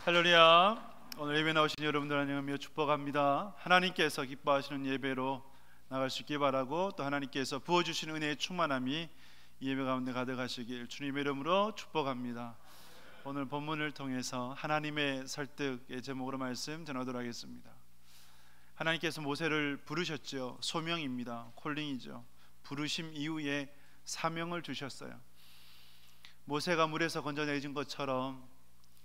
할렐루야. 오늘 예배 나오신 여러분들 안녕하며 축복합니다. 하나님께서 기뻐하시는 예배로 나갈 수 있기 바라고, 또 하나님께서 부어주시는 은혜의 충만함이 이 예배 가운데 가득하시길 주님의 이름으로 축복합니다. 오늘 본문을 통해서 하나님의 설득의 제목으로 말씀 전하도록 하겠습니다. 하나님께서 모세를 부르셨죠. 소명입니다. 콜링이죠. 부르심 이후에 사명을 주셨어요. 모세가 물에서 건져내진 것처럼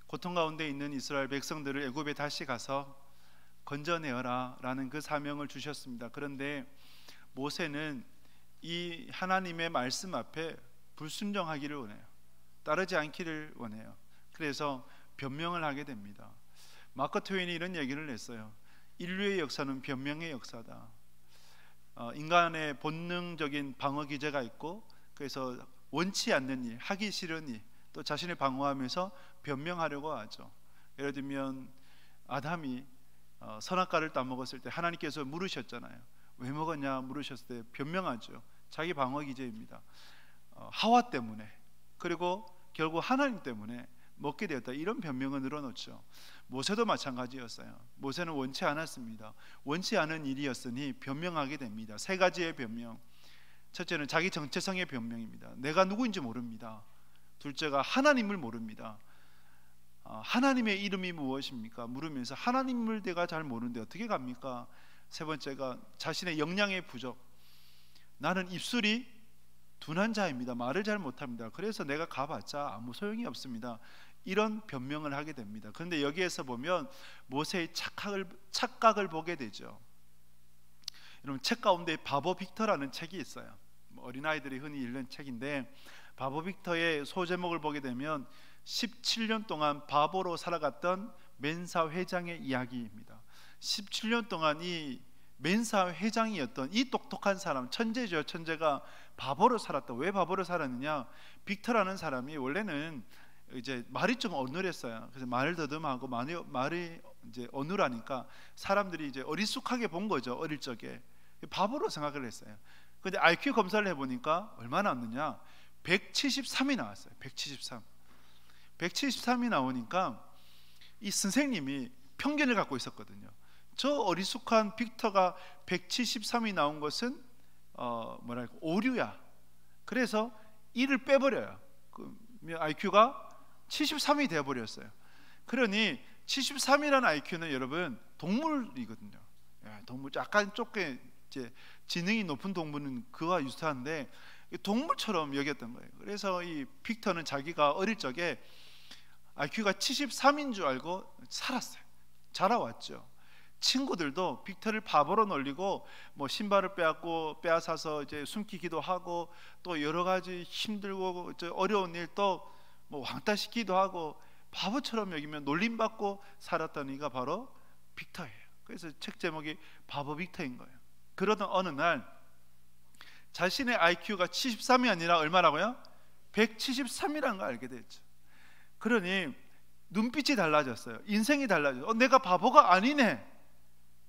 고통 가운데 있는 이스라엘 백성들을 애굽에 다시 가서 건져내어라 라는 그 사명을 주셨습니다. 그런데 모세는 이 하나님의 말씀 앞에 불순종하기를 원해요. 따르지 않기를 원해요. 그래서 변명을 하게 됩니다. 마크 트웨인이 이런 얘기를 했어요. 인류의 역사는 변명의 역사다. 인간의 본능적인 방어 기제가 있고, 그래서 원치 않는 일, 하기 싫은 일, 또 자신을 방어하면서 변명하려고 하죠. 예를 들면 아담이 선악과를 따먹었을 때 하나님께서 물으셨잖아요. 왜 먹었냐 물으셨을 때 변명하죠. 자기 방어 기제입니다. 하와 때문에, 그리고 결국 하나님 때문에 먹게 되었다, 이런 변명을 늘어놓죠. 모세도 마찬가지였어요. 모세는 원치 않았습니다. 원치 않은 일이었으니 변명하게 됩니다. 세 가지의 변명. 첫째는 자기 정체성의 변명입니다. 내가 누구인지 모릅니다. 둘째가 하나님을 모릅니다. 하나님의 이름이 무엇입니까? 물으면서 하나님을 내가 잘 모르는데 어떻게 갑니까? 세 번째가 자신의 역량의 부족. 나는 입술이 둔한 자입니다. 말을 잘 못합니다. 그래서 내가 가봤자 아무 소용이 없습니다. 이런 변명을 하게 됩니다. 그런데 여기에서 보면 모세의 착각을 보게 되죠. 여러분, 책 가운데 바보 빅터라는 책이 있어요. 어린아이들이 흔히 읽는 책인데, 바보 빅터의 소제목을 보게 되면 17년 동안 바보로 살아갔던 멘사 회장의 이야기입니다. 17년 동안 이 멘사 회장이었던 이 똑똑한 사람, 천재죠. 천재가 바보로 살았다. 왜 바보로 살았느냐? 빅터라는 사람이 원래는 이제 말이 좀 어눌했어요. 그래서 말을 더듬하고 말이 이제 어눌하니까 사람들이 이제 어리숙하게 본 거죠. 어릴 적에 바보로 생각을 했어요. 근데 IQ 검사를 해보니까 얼마나 왔느냐? 173이 나왔어요. 173이 나오니까 이 선생님이 편견을 갖고 있었거든요. 저 어리숙한 빅터가 173이 나온 것은 뭐랄까 오류야. 그래서 1을 빼버려요. IQ가 73이 되어버렸어요. 그러니 73이라는 IQ는 여러분 동물이거든요. 동물 약간 조금 이제 지능이 높은 동물은 그와 유사한데 동물처럼 여겼던 거예요. 그래서 이 빅터는 자기가 어릴 적에 IQ가 73인 줄 알고 살았어요. 자라왔죠. 친구들도 빅터를 바보로 놀리고 뭐 신발을 빼앗아서 이제 숨기기도 하고, 또 여러 가지 힘들고 어려운 일 또 뭐 왕따시키기도 하고 바보처럼 여기면 놀림받고 살았던 이가 바로 빅터예요. 그래서 책 제목이 바보 빅터인 거예요. 그러던 어느 날 자신의 IQ가 73이 아니라 얼마라고요? 173이라는 걸 알게 됐죠. 그러니 눈빛이 달라졌어요. 인생이 달라졌어요. 내가 바보가 아니네.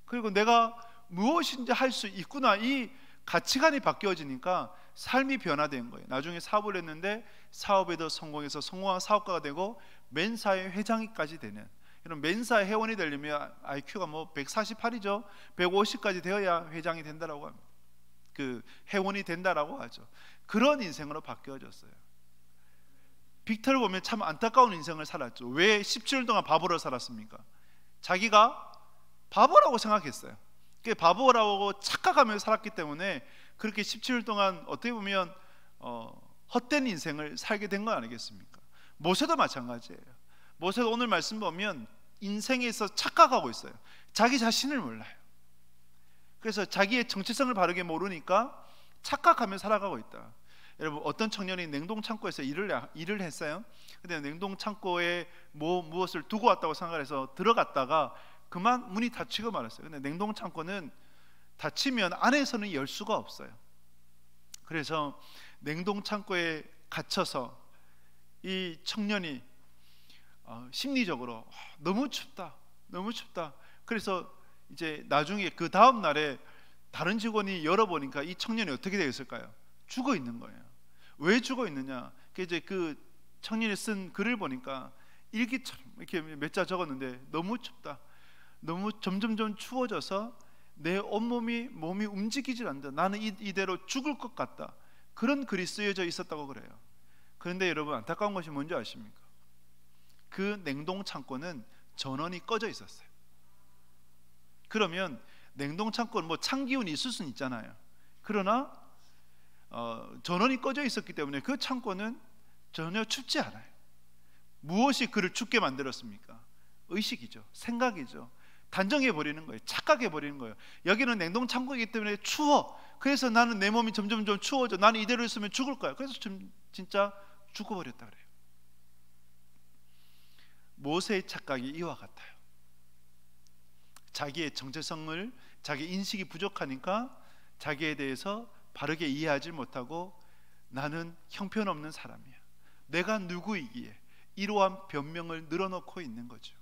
그리고 내가 무엇인지 할 수 있구나. 이 가치관이 바뀌어지니까 삶이 변화된 거예요. 나중에 사업을 했는데 사업에도 성공해서 성공한 사업가가 되고 멘사의 회장이까지 되는, 이런 멘사의 회원이 되려면 IQ가 뭐 148이죠. 150까지 되어야 회장이 된다라고 합니다. 그 회원이 된다라고 하죠. 그런 인생으로 바뀌어졌어요. 빅터를 보면 참 안타까운 인생을 살았죠. 왜 17년 동안 바보로 살았습니까? 자기가 바보라고 생각했어요. 바보라고 착각하면서 살았기 때문에 그렇게 17년 동안 어떻게 보면 헛된 인생을 살게 된 거 아니겠습니까? 모세도 마찬가지예요. 모세도 오늘 말씀 보면 인생에서 착각하고 있어요. 자기 자신을 몰라요. 그래서 자기의 정체성을 바르게 모르니까 착각하며 살아가고 있다. 여러분, 어떤 청년이 냉동창고에서 일을 했어요. 근데 냉동창고에 무엇을 두고 왔다고 생각해서 들어갔다가 그만 문이 닫히고 말았어요. 근데 냉동창고는 닫히면 안에서는 열 수가 없어요. 그래서 냉동창고에 갇혀서 이 청년이 심리적으로 너무 춥다. 그래서 이제 나중에 그 다음 날에 다른 직원이 열어보니까 이 청년이 어떻게 되어 있을까요? 죽어 있는 거예요. 왜 죽어 있느냐? 이제 그 청년이 쓴 글을 보니까 일기처럼 이렇게 몇 자 적었는데 너무 춥다, 너무 점점점 추워져서 내 온몸이 움직이질 않는다, 나는 이대로 죽을 것 같다, 그런 글이 쓰여져 있었다고 그래요. 그런데 여러분, 안타까운 것이 뭔지 아십니까? 그 냉동 창고는 전원이 꺼져 있었어요. 그러면 냉동 창고는 뭐 찬기운이 있을 수는 있잖아요. 그러나 전원이 꺼져 있었기 때문에 그 창고는 전혀 춥지 않아요. 무엇이 그를 춥게 만들었습니까? 의식이죠, 생각이죠. 단정해 버리는 거예요. 착각해 버리는 거예요. 여기는 냉동 창고이기 때문에 추워, 그래서 나는 내 몸이 점점점 추워져, 나는 이대로 있으면 죽을 거야. 그래서 진짜 죽어버렸다 그래요. 모세의 착각이 이와 같아요. 자기의 정체성을, 자기 인식이 부족하니까 자기에 대해서 바르게 이해하지 못하고 나는 형편없는 사람이야, 내가 누구이기에, 이러한 변명을 늘어놓고 있는 거죠.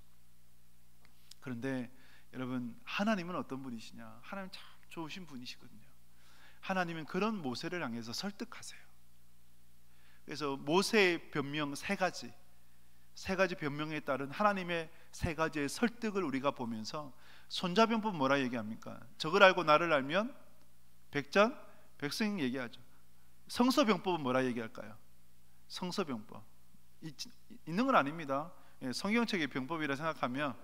그런데 여러분, 하나님은 어떤 분이시냐? 하나님 참 좋으신 분이시거든요. 하나님은 그런 모세를 향해서 설득하세요. 그래서 모세의 변명 세 가지 변명에 따른 하나님의 세 가지의 설득을 우리가 보면서 손자병법 뭐라 얘기합니까? 적을 알고 나를 알면 백성 얘기하죠. 성서병법은 뭐라 얘기할까요? 성서병법 있는 건 아닙니다. 성경책의 병법이라 생각하면,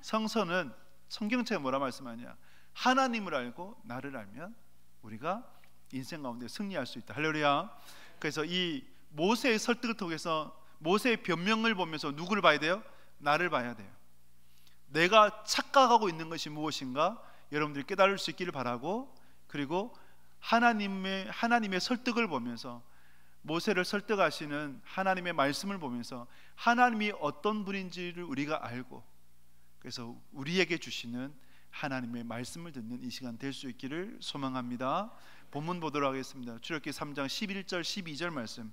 성서는 성경책에 뭐라 말씀하냐? 하나님을 알고 나를 알면 우리가 인생 가운데 승리할 수 있다. 할렐루야. 그래서 이 모세의 설득을 통해서 모세의 변명을 보면서 누구를 봐야 돼요? 나를 봐야 돼요. 내가 착각하고 있는 것이 무엇인가 여러분들이 깨달을 수 있기를 바라고, 그리고 하나님의 설득을 보면서, 모세를 설득하시는 하나님의 말씀을 보면서 하나님이 어떤 분인지를 우리가 알고, 그래서 우리에게 주시는 하나님의 말씀을 듣는 이 시간 될 수 있기를 소망합니다. 본문 보도록 하겠습니다. 출애굽기 3장 11절 12절 말씀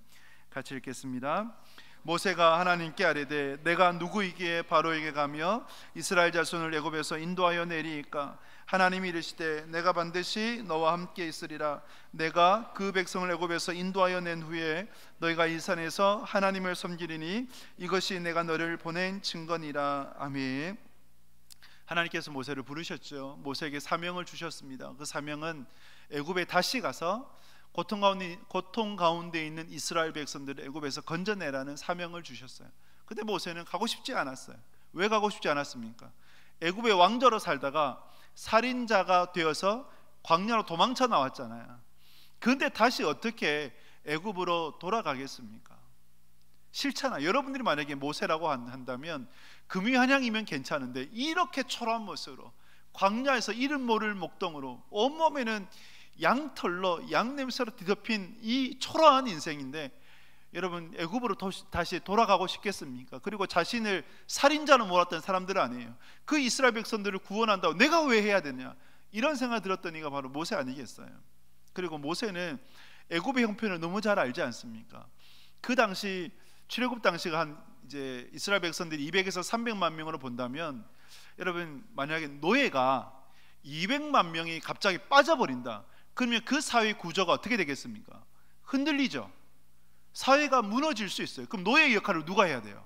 같이 읽겠습니다. 모세가 하나님께 아뢰되 내가 누구이기에 바로에게 가며 이스라엘 자손을 애굽에서 인도하여 내리이까? 하나님이 이르시되 내가 반드시 너와 함께 있으리라. 내가 그 백성을 애굽에서 인도하여 낸 후에 너희가 이 산에서 하나님을 섬기리니 이것이 내가 너를 보낸 증거니라. 아멘. 하나님께서 모세를 부르셨죠. 모세에게 사명을 주셨습니다. 그 사명은 애굽에 다시 가서 고통 가운데 있는 이스라엘 백성들을 애굽에서 건져내라는 사명을 주셨어요. 근데 모세는 가고 싶지 않았어요. 왜 가고 싶지 않았습니까? 애굽의 왕자로 살다가 살인자가 되어서 광야로 도망쳐 나왔잖아요. 그런데 다시 어떻게 애굽으로 돌아가겠습니까? 싫잖아. 여러분들이 만약에 모세라고 한다면 금위한양이면 괜찮은데 이렇게 초라한 모습으로 광야에서 이름 모를 목동으로 온몸에는 양털로 양냄새로 뒤덮인 이 초라한 인생인데, 여러분 애굽으로 다시 돌아가고 싶겠습니까? 그리고 자신을 살인자로 몰았던 사람들 아니에요. 그 이스라엘 백성들을 구원한다고 내가 왜 해야 되냐, 이런 생각 들었던 이가 바로 모세 아니겠어요? 그리고 모세는 애굽의 형편을 너무 잘 알지 않습니까? 그 당시 출애굽 당시가 한 이제 이스라엘 백성들이 200에서 300만 명으로 본다면, 여러분 만약에 노예가 200만 명이 갑자기 빠져버린다, 그러면 그 사회 구조가 어떻게 되겠습니까? 흔들리죠. 사회가 무너질 수 있어요. 그럼 노예의 역할을 누가 해야 돼요?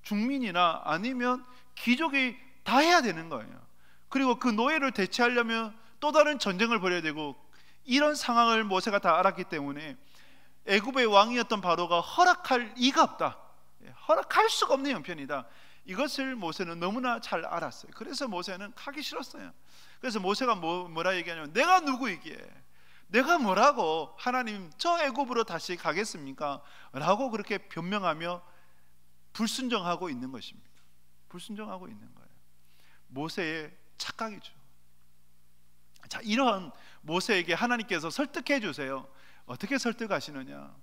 중민이나 아니면 귀족이 다 해야 되는 거예요. 그리고 그 노예를 대체하려면 또 다른 전쟁을 벌여야 되고, 이런 상황을 모세가 다 알았기 때문에 애굽의 왕이었던 바로가 허락할 이가 없다, 허락할 수가 없는 형편이다, 이것을 모세는 너무나 잘 알았어요. 그래서 모세는 가기 싫었어요. 그래서 모세가 뭐라 얘기하냐면 내가 누구이기에, 내가 뭐라고 하나님 저 애굽으로 다시 가겠습니까? 라고 그렇게 변명하며 불순종하고 있는 것입니다. 불순종하고 있는 거예요. 모세의 착각이죠. 자, 이런 모세에게 하나님께서 설득해 주세요. 어떻게 설득하시느냐?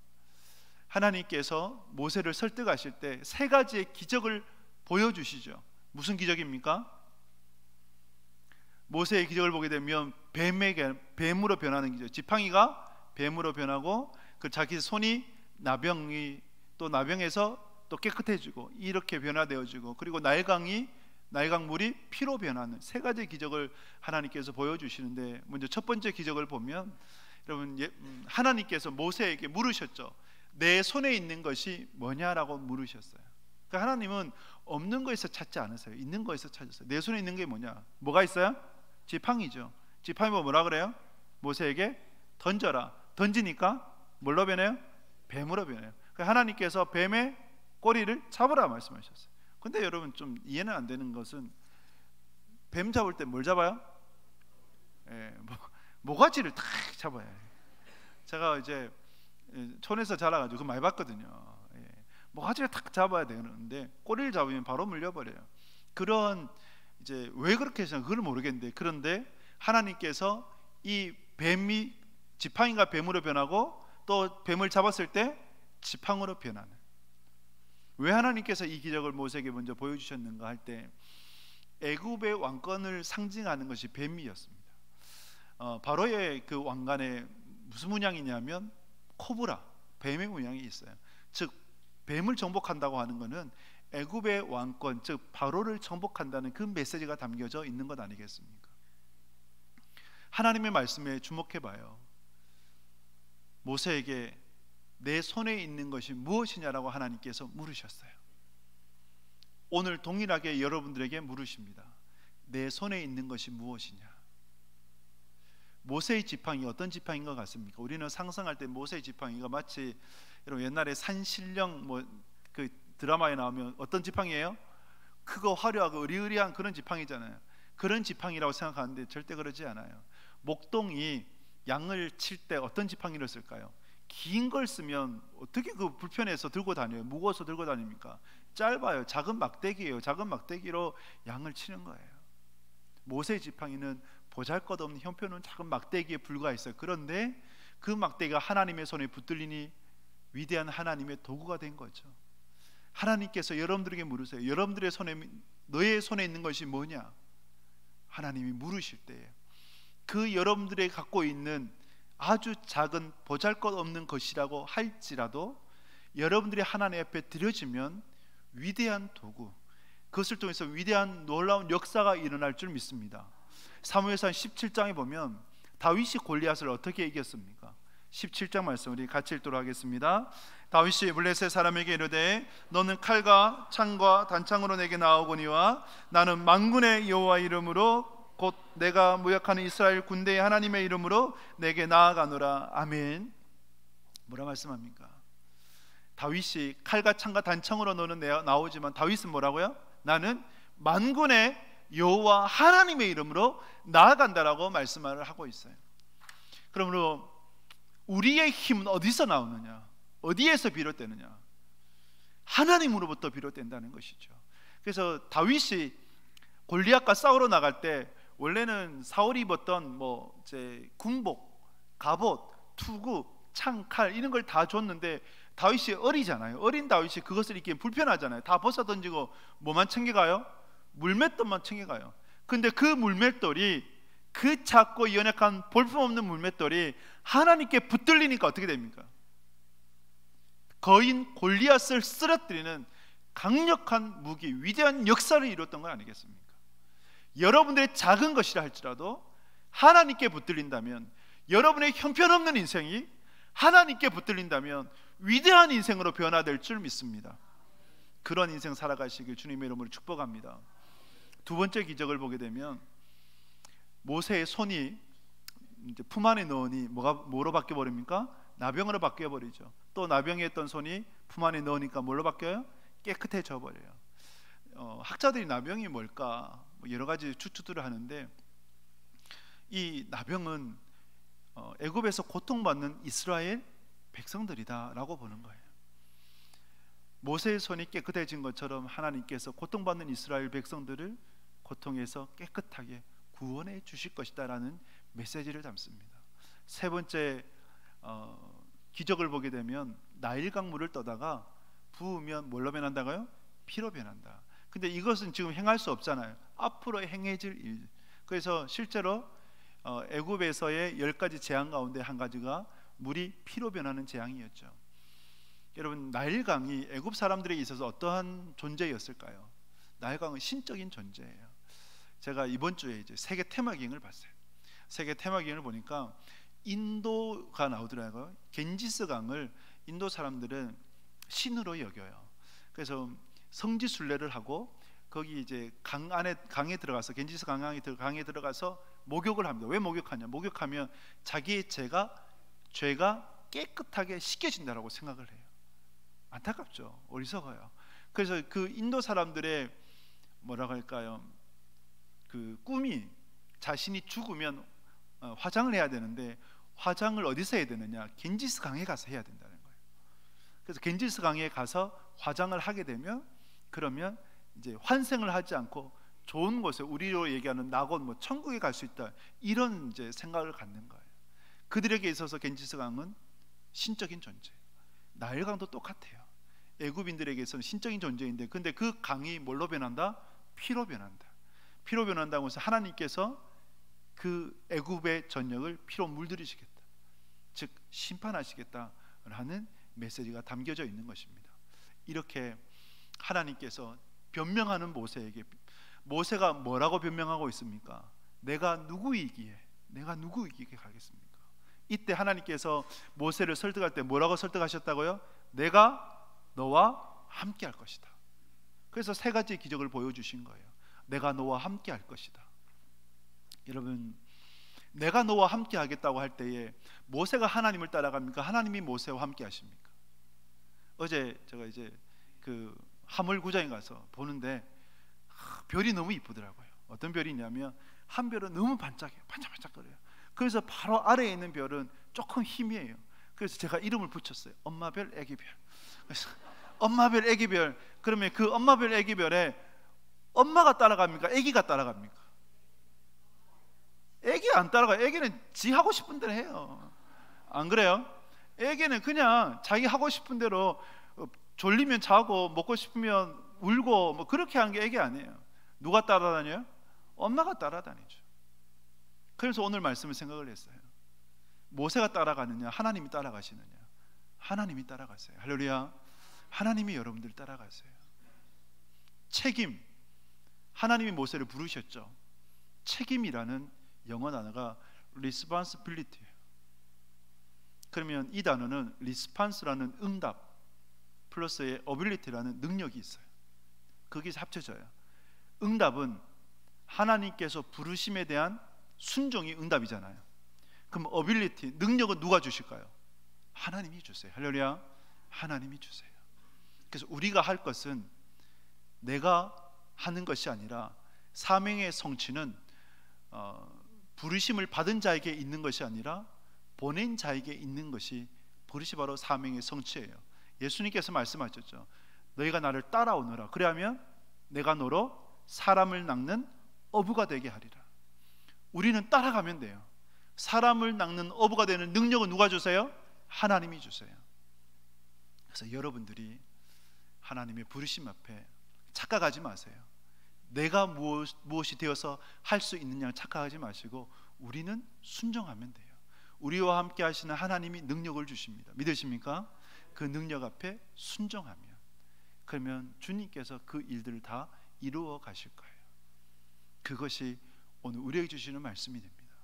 하나님께서 모세를 설득하실 때 세 가지의 기적을 보여주시죠. 무슨 기적입니까? 모세의 기적을 보게 되면 뱀으로 변하는 기적. 지팡이가 뱀으로 변하고 그 자기 손이 나병이 또 나병에서 또 깨끗해지고 이렇게 변화되어지고, 그리고 나일강물이 피로 변하는 세 가지 기적을 하나님께서 보여주시는데, 먼저 첫 번째 기적을 보면 여러분 하나님께서 모세에게 물으셨죠. 내 손에 있는 것이 뭐냐라고 물으셨어요. 그러니까 하나님은 없는 거에서 찾지 않으세요. 있는 거에서 찾으세요. 내 손에 있는 게 뭐냐? 뭐가 있어요? 지팡이죠. 지팡이 뭐라 그래요? 모세에게 던져라. 던지니까 뭘로 변해요? 뱀으로 변해요. 그러니까 하나님께서 뱀의 꼬리를 잡으라 말씀하셨어요. 근데 여러분 좀 이해는 안 되는 것은 뱀 잡을 때 뭘 잡아요? 모가지를 탁 잡아야 해요. 제가 이제 촌에서 자라가지고 많이 봤거든요. 모가지를 탁 잡아야 되는데 꼬리를 잡으면 바로 물려버려요. 그런 이제 왜 그렇게 해서 그걸 모르겠는데, 그런데 하나님께서 이 뱀이 지팡이가 뱀으로 변하고 또 뱀을 잡았을 때 지팡으로 변하는, 왜 하나님께서 이 기적을 모세에게 먼저 보여주셨는가 할 때 애굽의 왕권을 상징하는 것이 뱀이었습니다. 바로의 그 왕관에 무슨 문양이냐면 코브라, 뱀의 문양이 있어요. 즉 뱀을 정복한다고 하는 것은 애굽의 왕권, 즉 바로를 정복한다는 그 메시지가 담겨져 있는 것 아니겠습니까? 하나님의 말씀에 주목해 봐요. 모세에게 내 손에 있는 것이 무엇이냐라고 하나님께서 물으셨어요. 오늘 동일하게 여러분들에게 물으십니다. 내 손에 있는 것이 무엇이냐? 모세의 지팡이 어떤 지팡이인 것 같습니까? 우리는 상상할 때 모세의 지팡이가 마치 여러분 옛날에 산신령 그 드라마에 나오면 어떤 지팡이예요? 크고 화려하고 으리으리한 그런 지팡이잖아요. 그런 지팡이라고 생각하는데 절대 그러지 않아요. 목동이 양을 칠 때 어떤 지팡이를 쓸까요? 긴 걸 쓰면 어떻게 그 불편해서 들고 다녀요? 무거워서 들고 다닙니까? 짧아요. 작은 막대기예요. 작은 막대기로 양을 치는 거예요. 모세의 지팡이는 보잘것없는 형편은 작은 막대기에 불과했어요. 그런데 그 막대기가 하나님의 손에 붙들리니 위대한 하나님의 도구가 된 거죠. 하나님께서 여러분들에게 물으세요. 여러분들의 손에, 너의 손에 있는 것이 뭐냐? 하나님이 물으실 때에 그 여러분들이 갖고 있는 아주 작은 보잘것없는 것이라고 할지라도 여러분들이 하나님 앞에 드려지면 위대한 도구, 그것을 통해서 위대한 놀라운 역사가 일어날 줄 믿습니다. 사무엘상 17장에 보면 다윗이 골리앗을 어떻게 이겼습니까? 17장 말씀 우리 같이 읽도록 하겠습니다. 다윗이 블레셋 사람에게 이르되 너는 칼과 창과 단창으로 내게 나오거니와 나는 만군의 여호와 이름으로 곧 내가 무역하는 이스라엘 군대의 하나님의 이름으로 내게 나아가노라. 아멘. 뭐라 말씀합니까? 다윗이 칼과 창과 단창으로 너는 나오지만 다윗은 뭐라고요? 나는 만군의 여호와 하나님의 이름으로 나아간다라고 말씀을 하고 있어요. 그러므로 우리의 힘은 어디서 나오느냐? 어디에서 비롯되느냐? 하나님으로부터 비롯된다는 것이죠. 그래서 다윗이 골리앗과 싸우러 나갈 때 원래는 사울이 입었던 이제 군복, 갑옷, 투구, 창, 칼 이런 걸 다 줬는데 다윗이 어리잖아요. 어린 다윗이 그것을 입기 불편하잖아요. 다 벗어 던지고 뭐만 챙겨가요? 물맷돌만 챙겨가요. 근데 그 물맷돌이, 그 작고 연약한 볼품없는 물맷돌이 하나님께 붙들리니까 어떻게 됩니까? 거인 골리앗을 쓰러뜨리는 강력한 무기, 위대한 역사를 이뤘던 건 아니겠습니까? 여러분들의 작은 것이라 할지라도 하나님께 붙들린다면, 여러분의 형편없는 인생이 하나님께 붙들린다면 위대한 인생으로 변화될 줄 믿습니다. 그런 인생 살아가시길 주님의 이름으로 축복합니다. 두 번째 기적을 보게 되면 모세의 손이 이제 품 안에 넣으니 뭐로 바뀌어 버립니까? 나병으로 바뀌어 버리죠. 또 나병에 있던 손이 품 안에 넣으니까 뭘로 바뀌어요? 깨끗해져 버려요. 학자들이 나병이 뭘까 여러 가지 추측들을 하는데, 이 나병은 애굽에서 고통받는 이스라엘 백성들이다라고 보는 거예요. 모세의 손이 깨끗해진 것처럼 하나님께서 고통받는 이스라엘 백성들을 고통에서 깨끗하게 구원해 주실 것이다라는 메시지를 담습니다. 세 번째 기적을 보게 되면 나일 강물을 떠다가 부으면 뭘로 변한다고요? 피로 변한다. 근데 이것은 지금 행할 수 없잖아요. 앞으로 행해질 일. 그래서 실제로 애굽에서의 10가지 재앙 가운데 한 가지가 물이 피로 변하는 재앙이었죠. 여러분, 나일강이 애굽 사람들에게 있어서 어떠한 존재였을까요? 나일강은 신적인 존재예요. 제가 이번 주에 이제 세계 테마기행을 봤어요. 세계 테마기행을 보니까 인도가 나오더라고요. 겐지스 강을 인도 사람들은 신으로 여겨요. 그래서 성지 순례를 하고 거기 이제 강에 들어가서 겐지스 강에 들어가서 목욕을 합니다. 왜 목욕하냐? 목욕하면 자기의 죄가 깨끗하게 씻겨진다라고 생각을 해요. 안타깝죠. 어리석어요. 그래서 그 인도 사람들의 뭐라고 할까요? 그 꿈이 자신이 죽으면 화장을 해야 되는데 화장을 어디서 해야 되느냐? 겐지스 강에 가서 해야 된다는 거예요. 그래서 겐지스 강에 가서 화장을 하게 되면 그러면 이제 환생을 하지 않고 좋은 곳에 우리로 얘기하는 낙원 뭐 천국에 갈 수 있다 이런 이제 생각을 갖는 거예요. 그들에게 있어서 겐지스 강은 신적인 존재예요. 나일강도 똑같아요. 애굽인들에게서는 신적인 존재인데 근데 그 강이 뭘로 변한다? 피로 변한다. 피로 변한다고 해서 하나님께서 그 애굽의 전역을 피로 물들이시겠다, 즉 심판하시겠다라는 메시지가 담겨져 있는 것입니다. 이렇게 하나님께서 변명하는 모세에게, 모세가 뭐라고 변명하고 있습니까? 내가 누구이기에 가겠습니까? 이때 하나님께서 모세를 설득할 때 뭐라고 설득하셨다고요? 내가 너와 함께 할 것이다. 그래서 세 가지 기적을 보여주신 거예요. 내가 너와 함께 할 것이다. 여러분, 내가 너와 함께 하겠다고 할 때에 모세가 하나님을 따라갑니까? 하나님이 모세와 함께 하십니까? 어제 제가 이제 그 하물구장에 가서 보는데 별이 너무 이쁘더라고요. 어떤 별이 있냐면 한 별은 너무 반짝해요. 반짝반짝거려요. 그래서 바로 아래에 있는 별은 조금 희미해요. 그래서 제가 이름을 붙였어요. 엄마별, 애기별. 그래서 엄마별, 애기별. 그러면 그 엄마별, 애기별에 엄마가 따라갑니까? 애기가 따라갑니까? 애기 안 따라가요. 애기는 지 하고 싶은 대로 해요. 안 그래요? 애기는 그냥 자기 하고 싶은 대로 졸리면 자고 먹고 싶으면 울고 뭐 그렇게 하는 게 애기 아니에요. 누가 따라다녀요? 엄마가 따라다니죠. 그래서 오늘 말씀을 생각을 했어요. 모세가 따라가느냐, 하나님이 따라가시느냐? 하나님이 따라가세요. 할렐루야. 하나님이 여러분들 따라가세요. 책임, 하나님이 모세를 부르셨죠. 책임이라는 영어 단어가 responsibility예요. 그러면 이 단어는 response라는 응답 플러스의 ability라는 능력이 있어요. 거기서 합쳐져요. 응답은 하나님께서 부르심에 대한 순종이 응답이잖아요. 그럼 ability, 능력은 누가 주실까요? 하나님이 주세요. 할렐루야. 하나님이 주세요. 그래서 우리가 할 것은 내가 하는 것이 아니라 사명의 성취는 부르심을 받은 자에게 있는 것이 아니라 보낸 자에게 있는 것이 그것이 바로 사명의 성취예요. 예수님께서 말씀하셨죠. 너희가 나를 따라오너라. 그래야면 내가 너로 사람을 낚는 어부가 되게 하리라. 우리는 따라가면 돼요. 사람을 낚는 어부가 되는 능력은 누가 주세요? 하나님이 주세요. 그래서 여러분들이 하나님의 부르심 앞에 착각하지 마세요. 내가 무엇이 되어서 할 수 있느냐 착각하지 마시고 우리는 순종하면 돼요. 우리와 함께 하시는 하나님이 능력을 주십니다. 믿으십니까? 그 능력 앞에 순종하면, 그러면 주님께서 그 일들을 다 이루어 가실 거예요. 그것이 오늘 우리에게 주시는 말씀이 됩니다.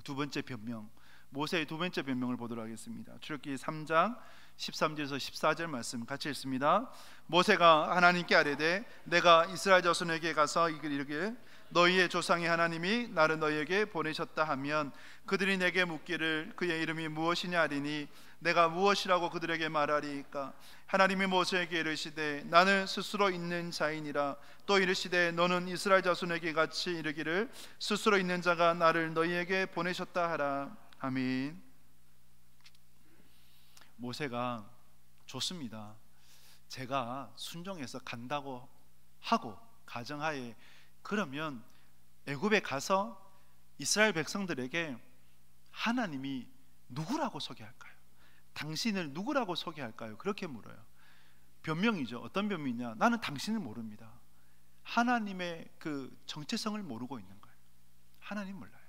두 번째 변명, 모세의 두 번째 변명을 보도록 하겠습니다. 출애굽기 3장 13절에서 14절 말씀 같이 읽습니다. 모세가 하나님께 아뢰되 내가 이스라엘 자손에게 가서 이르기를 너희의 조상의 하나님이 나를 너희에게 보내셨다 하면 그들이 내게 묻기를 그의 이름이 무엇이냐 하리니 내가 무엇이라고 그들에게 말하리까? 하나님이 모세에게 이르시되 나는 스스로 있는 자이니라. 또 이르시되 너는 이스라엘 자손에게 같이 이르기를 스스로 있는 자가 나를 너희에게 보내셨다 하라. 아멘. 모세가 좋습니다. 제가 순종해서 간다고 하고 가정하에 그러면 애굽에 가서 이스라엘 백성들에게 하나님이 누구라고 소개할까요? 당신을 누구라고 소개할까요? 그렇게 물어요. 변명이죠. 어떤 변명이냐? 나는 당신을 모릅니다. 하나님의 그 정체성을 모르고 있는 거예요. 하나님 몰라요.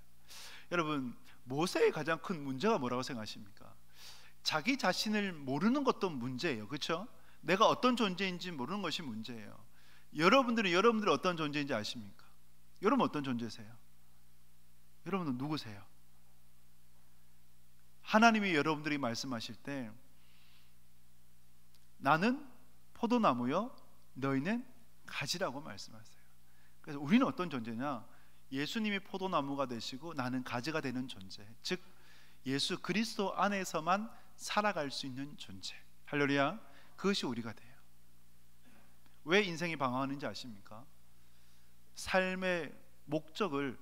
여러분, 모세의 가장 큰 문제가 뭐라고 생각하십니까? 자기 자신을 모르는 것도 문제예요. 그렇죠? 내가 어떤 존재인지 모르는 것이 문제예요. 여러분들이 어떤 존재인지 아십니까? 여러분 어떤 존재세요? 여러분은 누구세요? 하나님이 여러분들이 말씀하실 때 나는 포도나무요 너희는 가지라고 말씀하세요. 그래서 우리는 어떤 존재냐? 예수님이 포도나무가 되시고 나는 가지가 되는 존재, 즉 예수 그리스도 안에서만 살아갈 수 있는 존재. 할렐루야. 그것이 우리가 돼요. 왜 인생이 방황하는지 아십니까? 삶의 목적을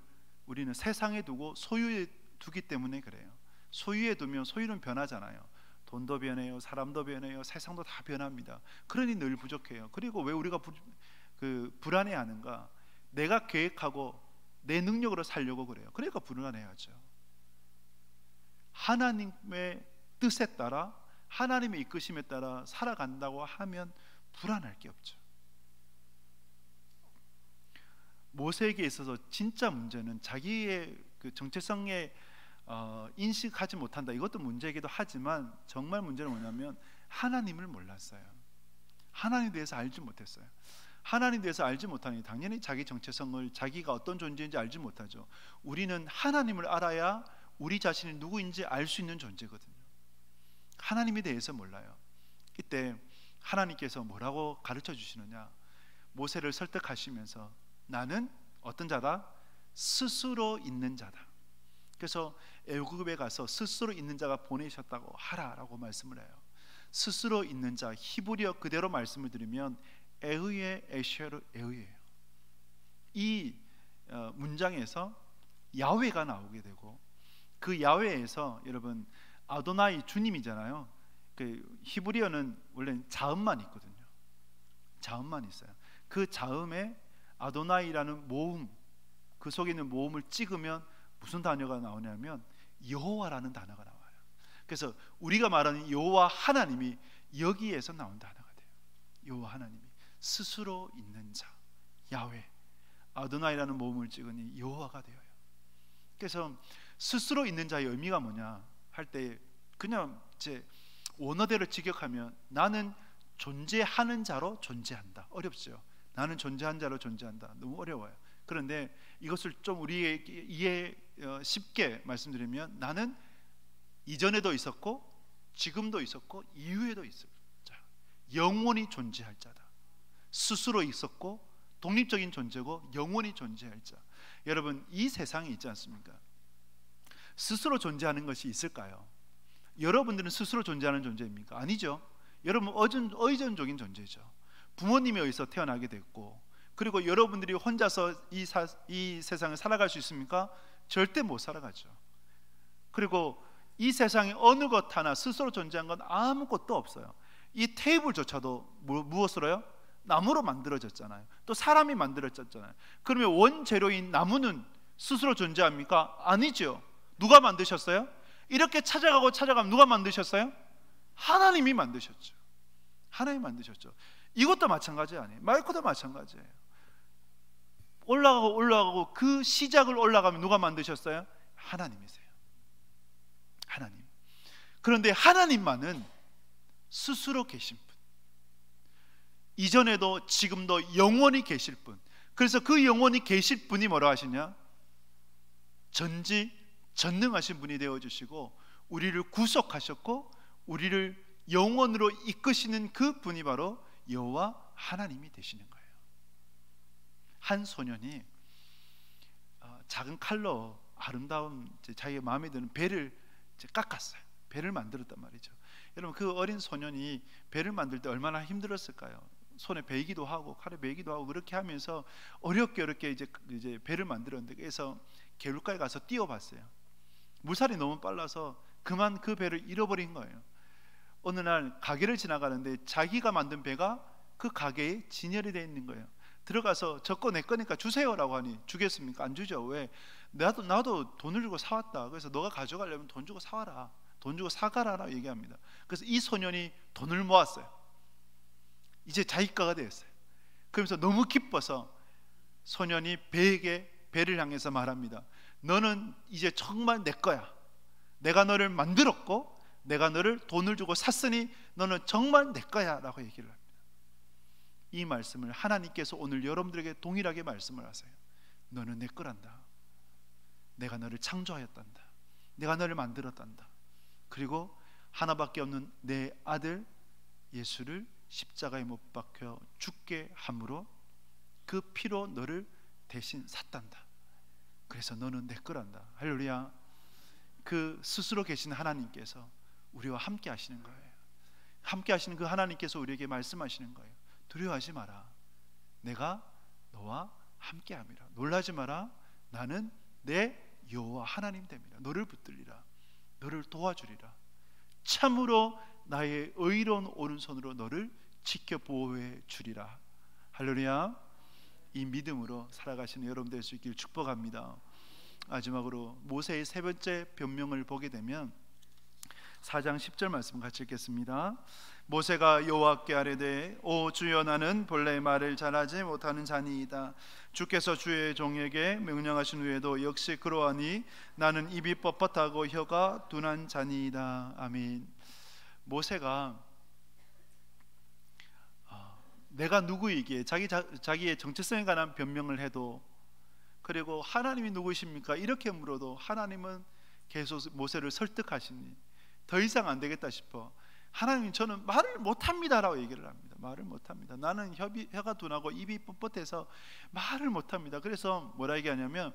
우리는 세상에 두고 소유에 두기 때문에 그래요. 소유에 두면 소유는 변하잖아요. 돈도 변해요, 사람도 변해요, 세상도 다 변합니다. 그러니 늘 부족해요. 그리고 왜 우리가 불안해하는가? 내가 계획하고 내 능력으로 살려고 그래요. 그러니까 불안해하죠. 하나님의 뜻에 따라, 하나님의 이끄심에 따라 살아간다고 하면 불안할 게 없죠. 모세에게 있어서 진짜 문제는 자기의 그 정체성에 인식하지 못한다. 이것도 문제이기도 하지만 정말 문제는 뭐냐면 하나님을 몰랐어요. 하나님에 대해서 알지 못했어요. 하나님에 대해서 알지 못하니 당연히 자기 정체성을, 자기가 어떤 존재인지 알지 못하죠. 우리는 하나님을 알아야 우리 자신이 누구인지 알 수 있는 존재거든요. 하나님에 대해서 몰라요. 이때 하나님께서 뭐라고 가르쳐 주시느냐? 모세를 설득하시면서 나는 어떤 자다? 스스로 있는 자다. 그래서 애국에 가서 스스로 있는 자가 보내셨다고 하라라고 말씀을 해요. 스스로 있는 자, 히브리어 그대로 말씀을 드리면 에흐의 에쉐르 에흐예요. 이 문장에서 야훼가 나오게 되고, 그 야훼에서 여러분 아도나이 주님이잖아요. 그 히브리어는 원래 자음만 있거든요. 자음만 있어요. 그 자음에 아도나이라는 모음, 그 속에 있는 모음을 찍으면 무슨 단어가 나오냐면 여호와라는 단어가 나와요. 그래서 우리가 말하는 여호와 하나님이 여기에서 나온 단어가 돼요. 여호와 하나님이 스스로 있는 자, 야훼, 아도나이라는 모음을 찍으니 여호와가 되어요. 그래서 스스로 있는 자의 의미가 뭐냐 할 때 그냥 제 원어대로 직역하면 나는 존재하는 자로 존재한다. 어렵죠. 나는 존재한 자로 존재한다. 너무 어려워요. 그런데 이것을 좀 우리에게 이해 쉽게 말씀드리면 나는 이전에도 있었고 지금도 있었고 이후에도 있을 자, 영원히 존재할 자다. 스스로 있었고 독립적인 존재고 영원히 존재할 자. 여러분 이 세상에 있지 않습니까? 스스로 존재하는 것이 있을까요? 여러분들은 스스로 존재하는 존재입니까? 아니죠. 여러분 의존적인 존재죠. 부모님에 의해서 태어나게 됐고, 그리고 여러분들이 혼자서 이 세상을 살아갈 수 있습니까? 절대 못 살아가죠. 그리고 이 세상에 어느 것 하나 스스로 존재한 건 아무것도 없어요. 이 테이블조차도 무엇으로요? 나무로 만들어졌잖아요. 또 사람이 만들어졌잖아요. 그러면 원재료인 나무는 스스로 존재합니까? 아니죠. 누가 만드셨어요? 이렇게 찾아가면 누가 만드셨어요? 하나님이 만드셨죠. 하나님이 만드셨죠. 이것도 마찬가지 아니에요. 마이크도 마찬가지예요. 올라가고 그 시작을 올라가면 누가 만드셨어요? 하나님이세요. 하나님. 그런데 하나님만은 스스로 계신 분, 이전에도 지금도 영원히 계실 분. 그래서 그 영원히 계실 분이 뭐라 하시냐? 전능하신 분이 되어주시고 우리를 구속하셨고 우리를 영원으로 이끄시는 그 분이 바로 여호와 하나님이 되시는 거예요. 한 소년이 작은 칼로 아름다운 자기의 마음에 드는 배를 깎았어요. 배를 만들었단 말이죠. 여러분 그 어린 소년이 배를 만들 때 얼마나 힘들었을까요? 손에 베이기도 하고 칼에 베이기도 하고 그렇게 하면서 어렵게 이제 배를 만들었는데, 그래서 개울가에 가서 뛰어봤어요. 물살이 너무 빨라서 그만 그 배를 잃어버린 거예요. 어느 날 가게를 지나가는데 자기가 만든 배가 그 가게에 진열이 되어 있는 거예요. 들어가서 저 거 내 거니까 주세요라고 하니 주겠습니까? 안 주죠. 왜? 나도 돈을 주고 사왔다. 그래서 너가 가져가려면 돈 주고 사와라. 돈 주고 사가라라고 얘기합니다. 그래서 이 소년이 돈을 모았어요. 이제 자기 거가 되었어요. 그러면서 너무 기뻐서 소년이 배를 향해서 말합니다. 너는 이제 정말 내 거야. 내가 너를 만들었고 내가 너를 돈을 주고 샀으니 너는 정말 내 거야 라고 얘기를 합니다. 이 말씀을 하나님께서 오늘 여러분들에게 동일하게 말씀을 하세요. 너는 내 거란다. 내가 너를 창조하였단다. 내가 너를 만들었단다. 그리고 하나밖에 없는 내 아들 예수를 십자가에 못 박혀 죽게 함으로 그 피로 너를 대신 샀단다. 그래서 너는 내 거란다. 할렐루야. 그 스스로 계신 하나님께서 우리와 함께 하시는 거예요. 함께 하시는 그 하나님께서 우리에게 말씀하시는 거예요. 두려워하지 마라. 내가 너와 함께 함이라. 놀라지 마라. 나는 내 여호와 하나님 됨이라. 너를 붙들리라. 너를 도와주리라. 참으로 나의 의로운 오른손으로 너를 지켜 보호해 주리라. 할렐루야. 이 믿음으로 살아가시는 여러분 될 수 있기를 축복합니다. 마지막으로 모세의 세 번째 변명을 보게 되면 4장 10절 말씀 같이 읽겠습니다. 모세가 여호와께 아뢰되 오 주여 나는 본래 말을 잘하지 못하는 자니이다. 주께서 주의 종에게 명령하신 후에도 역시 그러하니 나는 입이 뻣뻣하고 혀가 둔한 자니이다. 아멘. 모세가 내가 누구이기에 자기의 정체성에 관한 변명을 해도, 그리고 하나님이 누구십니까? 이렇게 물어도 하나님은 계속 모세를 설득하시니 더 이상 안 되겠다 싶어 하나님 저는 말을 못합니다 라고 얘기를 합니다. 말을 못합니다. 나는 혀가 둔하고 입이 뻣뻣해서 말을 못합니다. 그래서 뭐라 얘기하냐면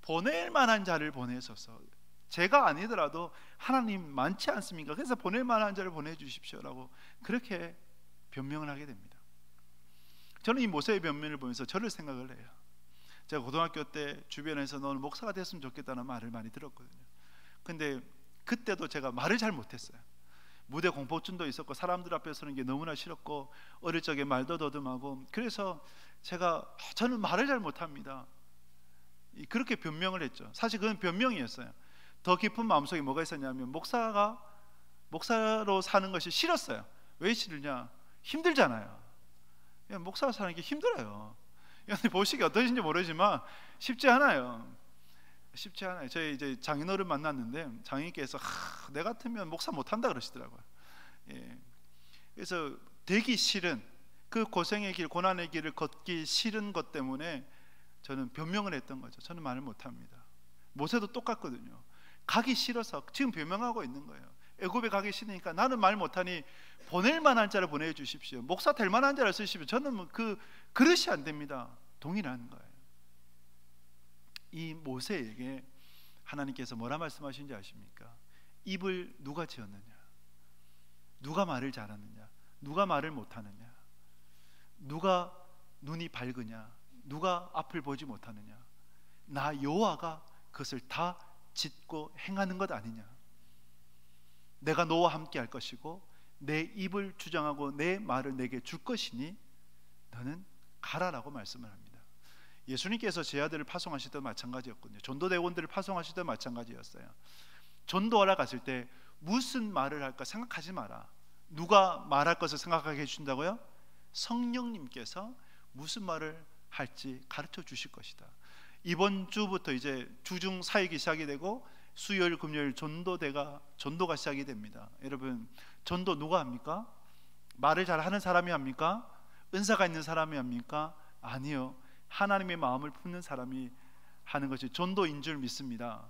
보낼 만한 자를 보내소서. 제가 아니더라도 하나님 많지 않습니까? 그래서 보낼 만한 자를 보내주십시오 라고 그렇게 변명을 하게 됩니다. 저는 이 모세의 변명을 보면서 저를 생각을 해요. 제가 고등학교 때 주변에서 너는 목사가 됐으면 좋겠다는 말을 많이 들었거든요. 근데 그때도 제가 말을 잘 못했어요. 무대 공포증도 있었고 사람들 앞에 서는 게 너무나 싫었고 어릴 적에 말도 더듬하고, 그래서 저는 말을 잘 못합니다 그렇게 변명을 했죠. 사실 그건 변명이었어요. 더 깊은 마음속에 뭐가 있었냐면 목사로 사는 것이 싫었어요. 왜 싫으냐? 힘들잖아요. 목사로 사는 게 힘들어요. 보시기 어떠신지 모르지만 쉽지 않아요. 저희 이제 장인어른 만났는데 장인께서 내 같으면 목사 못한다 그러시더라고요. 그래서 되기 싫은 그 고생의 길, 고난의 길을 걷기 싫은 것 때문에 저는 변명을 했던 거죠. 저는 말을 못합니다. 모세도 똑같거든요. 가기 싫어서 지금 변명하고 있는 거예요. 애굽에 가기 싫으니까 나는 말 못하니 보낼 만한 자를 보내주십시오. 목사 될 만한 자를 쓰십시오. 저는 그 그릇이 안 됩니다. 동일한 거예요. 이 모세에게 하나님께서 뭐라 말씀하신지 아십니까? 입을 누가 지었느냐? 누가 말을 잘하느냐? 누가 말을 못하느냐? 누가 눈이 밝으냐? 누가 앞을 보지 못하느냐? 나 여호와가 그것을 다 짓고 행하는 것 아니냐? 내가 너와 함께 할 것이고 내 입을 주장하고 내 말을 내게 줄 것이니 너는 가라라고 말씀을 합니다. 예수님께서 제 아들을 파송하실 때도 마찬가지였거든요. 전도대원들을 파송하실 때도 마찬가지였어요. 전도하러 갔을 때 무슨 말을 할까 생각하지 마라. 누가 말할 것을 생각하게 해주신다고요? 성령님께서 무슨 말을 할지 가르쳐 주실 것이다. 이번 주부터 이제 주중 사역이 시작이 되고 수요일 금요일 전도가 시작이 됩니다. 여러분, 전도 누가 합니까? 말을 잘하는 사람이 합니까? 은사가 있는 사람이 합니까? 아니요. 하나님의 마음을 품는 사람이 하는 것이 전도인 줄 믿습니다.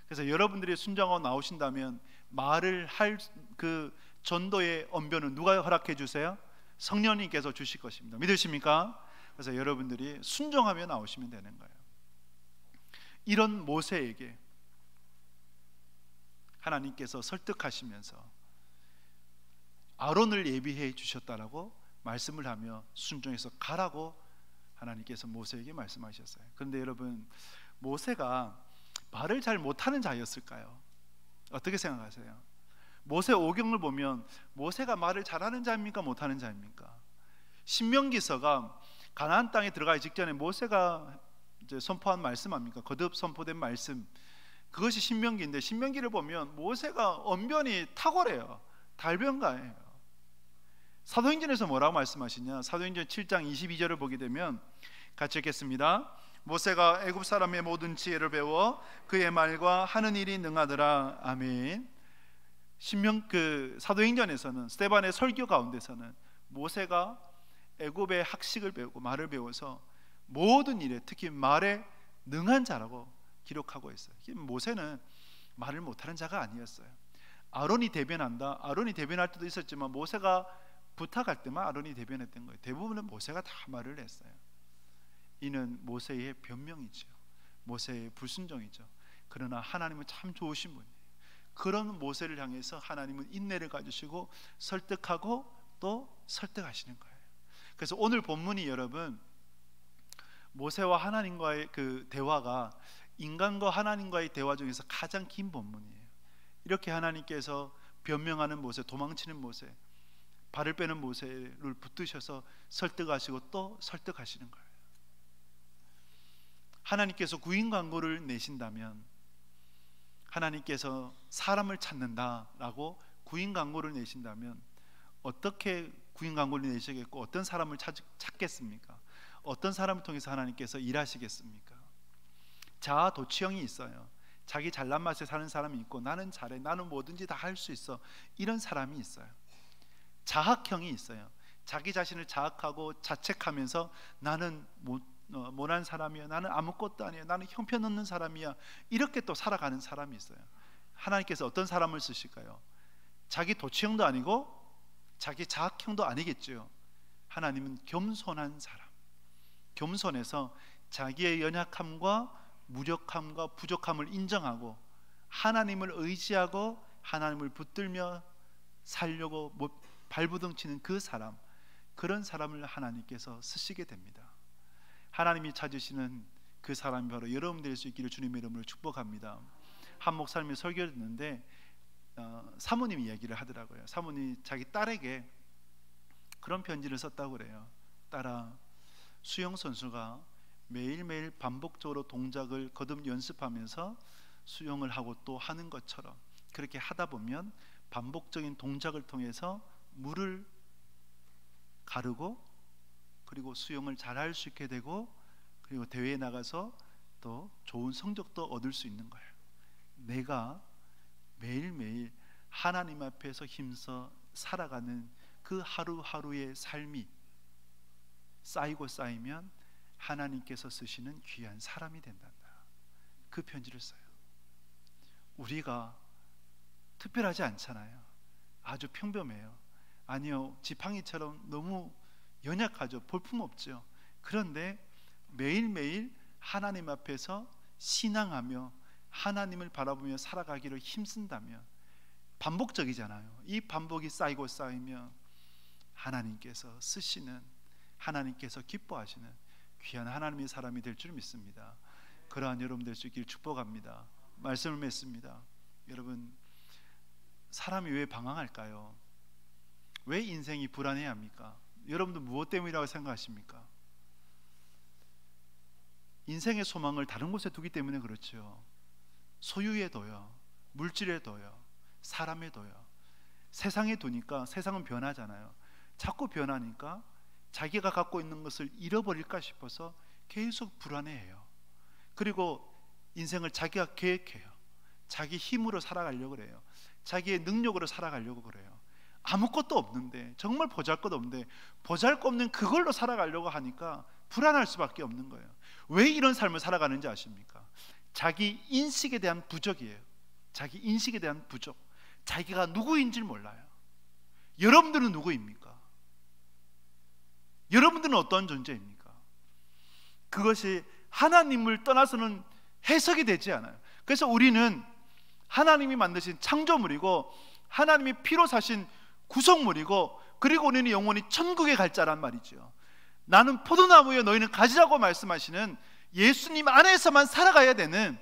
그래서 여러분들이 순종하고 나오신다면 말을 할 그 전도의 언변은 누가 허락해 주세요? 성령님께서 주실 것입니다. 믿으십니까? 그래서 여러분들이 순종하며 나오시면 되는 거예요. 이런 모세에게 하나님께서 설득하시면서 아론을 예비해 주셨다라고 말씀을 하며 순종해서 가라고 하나님께서 모세에게 말씀하셨어요. 그런데 여러분, 모세가 말을 잘 못하는 자였을까요? 어떻게 생각하세요? 모세 오경을 보면 모세가 말을 잘하는 자입니까? 못하는 자입니까? 신명기서가 가나안 땅에 들어가기 직전에 모세가 이제 선포한 말씀 아닙니까? 거듭 선포된 말씀, 그것이 신명기인데 신명기를 보면 모세가 언변이 탁월해요. 달변가예요. 사도행전에서 뭐라고 말씀하시냐? 사도행전 7장 22절을 보게 되면 같이 읽겠습니다. 모세가 애굽 사람의 모든 지혜를 배워 그의 말과 하는 일이 능하더라. 아멘. 사도행전에서는 스데반의 설교 가운데서는 모세가 애굽의 학식을 배우고 말을 배워서 모든 일에 특히 말에 능한 자라고 기록하고 있어요. 모세는 말을 못하는 자가 아니었어요. 아론이 대변한다. 아론이 대변할 때도 있었지만 모세가 부탁할 때만 아론이 대변했던 거예요. 대부분은 모세가 다 말을 했어요. 이는 모세의 변명이죠. 모세의 불순종이죠. 그러나 하나님은 참 좋으신 분이에요. 그런 모세를 향해서 하나님은 인내를 가지시고 설득하고 또 설득하시는 거예요. 그래서 오늘 본문이 여러분, 모세와 하나님과의 그 대화가 인간과 하나님과의 대화 중에서 가장 긴 본문이에요. 이렇게 하나님께서 변명하는 모세, 도망치는 모세, 발을 빼는 모세를 붙드셔서 설득하시고 또 설득하시는 거예요. 하나님께서 구인 광고를 내신다면, 하나님께서 사람을 찾는다라고 구인 광고를 내신다면 어떻게 구인 광고를 내시겠고 어떤 사람을 찾겠습니까? 어떤 사람을 통해서 하나님께서 일하시겠습니까? 자아 도취형이 있어요. 자기 잘난 맛에 사는 사람이 있고, 나는 잘해, 나는 뭐든지 다 할 수 있어, 이런 사람이 있어요. 자학형이 있어요. 자기 자신을 자학하고 자책하면서 나는 못한 사람이야, 나는 아무것도 아니야, 나는 형편없는 사람이야, 이렇게 또 살아가는 사람이 있어요. 하나님께서 어떤 사람을 쓰실까요? 자기 도취형도 아니고 자기 자학형도 아니겠죠. 하나님은 겸손한 사람, 겸손해서 자기의 연약함과 무력함과 부족함을 인정하고 하나님을 의지하고 하나님을 붙들며 살려고 발부둥치는 그 사람, 그런 사람을 하나님께서 쓰시게 됩니다. 하나님이 찾으시는 그 사람이 바로 여러분 될 수 있기를 주님의 이름으로 축복합니다. 한 목사님이 설교를 듣는데 사모님이 이야기를 하더라고요. 사모님이 자기 딸에게 그런 편지를 썼다고 그래요. 딸아, 수영선수가 매일매일 반복적으로 동작을 거듭 연습하면서 수영을 하고 또 하는 것처럼 그렇게 하다 보면 반복적인 동작을 통해서 물을 가르고 그리고 수영을 잘할 수 있게 되고 그리고 대회에 나가서 또 좋은 성적도 얻을 수 있는 거예요. 내가 매일매일 하나님 앞에서 힘써 살아가는 그 하루하루의 삶이 쌓이고 쌓이면 하나님께서 쓰시는 귀한 사람이 된단다. 그 편지를 써요. 우리가 특별하지 않잖아요. 아주 평범해요. 아니요, 지팡이처럼 너무 연약하죠. 볼품없죠. 그런데 매일매일 하나님 앞에서 신앙하며 하나님을 바라보며 살아가기를 힘쓴다면, 반복적이잖아요. 이 반복이 쌓이고 쌓이면 하나님께서 쓰시는, 하나님께서 기뻐하시는 귀한 하나님의 사람이 될 줄 믿습니다. 그러한 여러분 될 수 있기를 축복합니다. 말씀을 맺습니다. 여러분, 사람이 왜 방황할까요? 왜 인생이 불안해합니까? 여러분도 무엇 때문이라고 생각하십니까? 인생의 소망을 다른 곳에 두기 때문에 그렇죠. 소유에 둬요, 물질에 둬요, 사람에 둬요. 세상에 두니까 세상은 변하잖아요. 자꾸 변하니까 자기가 갖고 있는 것을 잃어버릴까 싶어서 계속 불안해해요. 그리고 인생을 자기가 계획해요. 자기 힘으로 살아가려고 그래요. 자기의 능력으로 살아가려고 그래요. 아무것도 없는데, 정말 보잘것없는데 보잘것없는 그걸로 살아가려고 하니까 불안할 수밖에 없는 거예요. 왜 이런 삶을 살아가는지 아십니까? 자기 인식에 대한 부족이에요. 자기 인식에 대한 부족. 자기가 누구인지 몰라요. 여러분들은 누구입니까? 여러분들은 어떤 존재입니까? 그것이 하나님을 떠나서는 해석이 되지 않아요. 그래서 우리는 하나님이 만드신 창조물이고 하나님이 피로 사신 구성물이고, 그리고 우리는 영원히 천국에 갈 자란 말이죠. 나는 포도나무여 너희는 가지라고 말씀하시는 예수님 안에서만 살아가야 되는,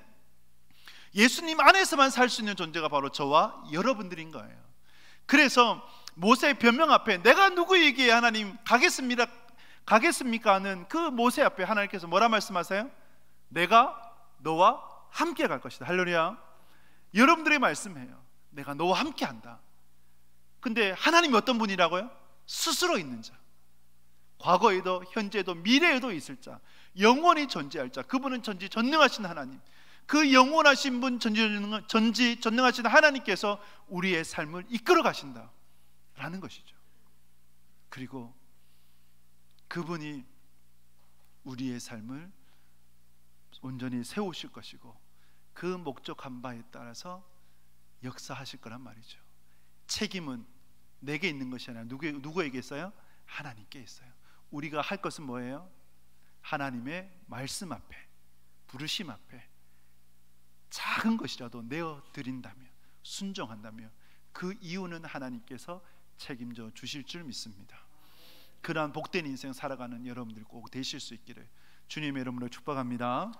예수님 안에서만 살 수 있는 존재가 바로 저와 여러분들인 거예요. 그래서 모세의 변명 앞에 내가 누구에게 하나님 가겠습니까 하는 그 모세 앞에 하나님께서 뭐라 말씀하세요? 내가 너와 함께 갈 것이다. 할렐루야. 여러분들에게 말씀해요. 내가 너와 함께 한다. 근데 하나님이 어떤 분이라고요? 스스로 있는 자, 과거에도 현재에도 미래에도 있을 자, 영원히 존재할 자, 그분은 전지전능하신 하나님, 그 영원하신 분, 전지전능하신 하나님께서 우리의 삶을 이끌어 가신다 라는 것이죠. 그리고 그분이 우리의 삶을 온전히 세우실 것이고 그 목적한 바에 따라서 역사하실 거란 말이죠. 책임은 내게 있는 것이 아니라 누구에게 있어요? 하나님께 있어요. 우리가 할 것은 뭐예요? 하나님의 말씀 앞에, 부르심 앞에 작은 것이라도 내어 드린다면, 순종한다면 그 이유는 하나님께서 책임져 주실 줄 믿습니다. 그러한 복된 인생 살아가는 여러분들 꼭 되실 수 있기를 주님의 이름으로 축복합니다.